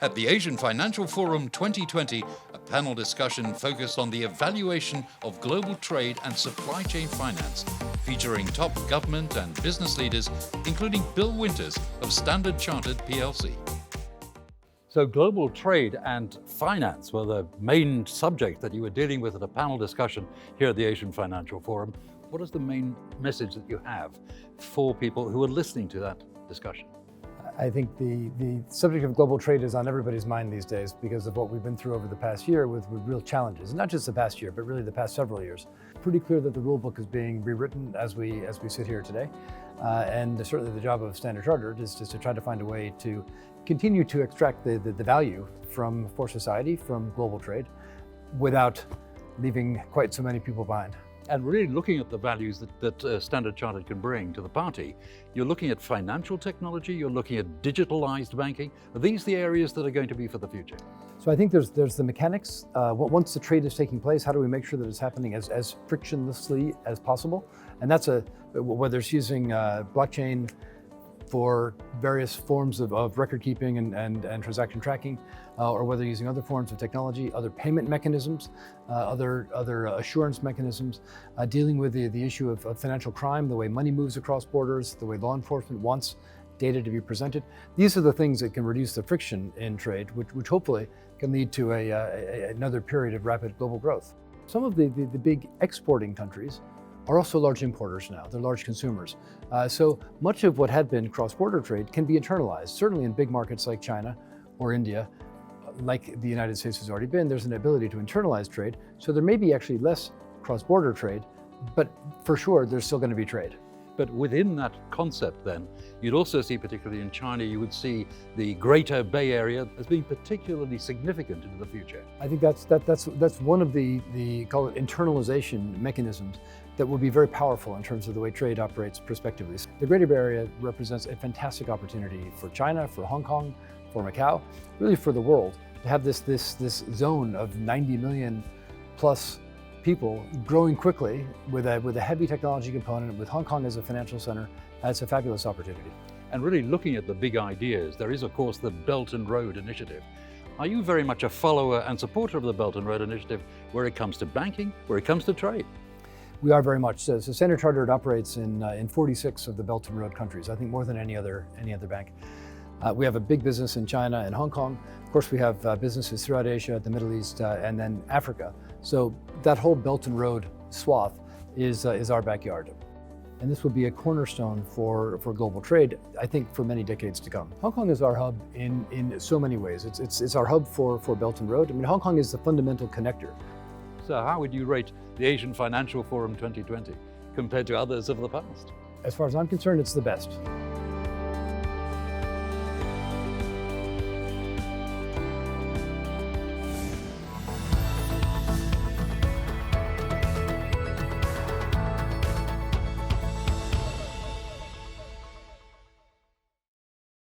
At the Asian Financial Forum 2020, a panel discussion focused on the evaluation of global trade and supply chain finance, featuring top government and business leaders, including Bill Winters of Standard Chartered PLC. So global trade and finance were the main subject that you were dealing with at a panel discussion here at the Asian Financial Forum. What is the main message that you have for people who are listening to that discussion? I think the subject of global trade is on everybody's mind these days because of what we've been through over the past year with real challenges. Not just the past year, but really the past several years. Pretty clear that the rule book is being rewritten as we sit here today. And certainly the job of Standard Chartered is just to try to find a way to continue to extract the value for society, from global trade, without leaving quite so many people behind. And really looking at the values that Standard Chartered can bring to the party, you're looking at financial technology, you're looking at digitalized banking. Are these the areas that are going to be for the future? So I think there's the mechanics. Once the trade is taking place, how do we make sure that it's happening as frictionlessly as possible? And that's whether it's using blockchain for various forms of record keeping and transaction tracking, or whether using other forms of technology, other payment mechanisms, other assurance mechanisms, dealing with the issue of financial crime, the way money moves across borders, the way law enforcement wants data to be presented. These are the things that can reduce the friction in trade, which hopefully can lead to another period of rapid global growth. Some of the big exporting countries are also large importers now. They're large consumers. So much of what had been cross-border trade can be internalized. Certainly in big markets like China or India, like the United States has already been, there's an ability to internalize trade. So there may be actually less cross-border trade, but for sure there's still going to be trade. But within that concept then, you'd also see, particularly in China, you would see the Greater Bay Area as being particularly significant into the future. I think that's one of the call it internalization mechanisms that will be very powerful in terms of the way trade operates prospectively. The Greater Bay Area represents a fantastic opportunity for China, for Hong Kong, for Macau, really for the world, to have this zone of 90 million plus people growing quickly with a heavy technology component, with Hong Kong as a financial center. That's a fabulous opportunity. And really looking at the big ideas, there is of course the Belt and Road Initiative. Are you very much a follower and supporter of the Belt and Road Initiative where it comes to banking, where it comes to trade? We are very much so. So Standard Chartered operates in 46 of the Belt and Road countries, I think more than any other bank. We have a big business in China and Hong Kong. Of course, we have businesses throughout Asia, the Middle East, and then Africa. So that whole Belt and Road swath is our backyard. And this will be a cornerstone for global trade, I think, for many decades to come. Hong Kong is our hub in so many ways. It's our hub for Belt and Road. I mean, Hong Kong is the fundamental connector. So how would you rate the Asian Financial Forum 2020 compared to others of the past? As far as I'm concerned, it's the best.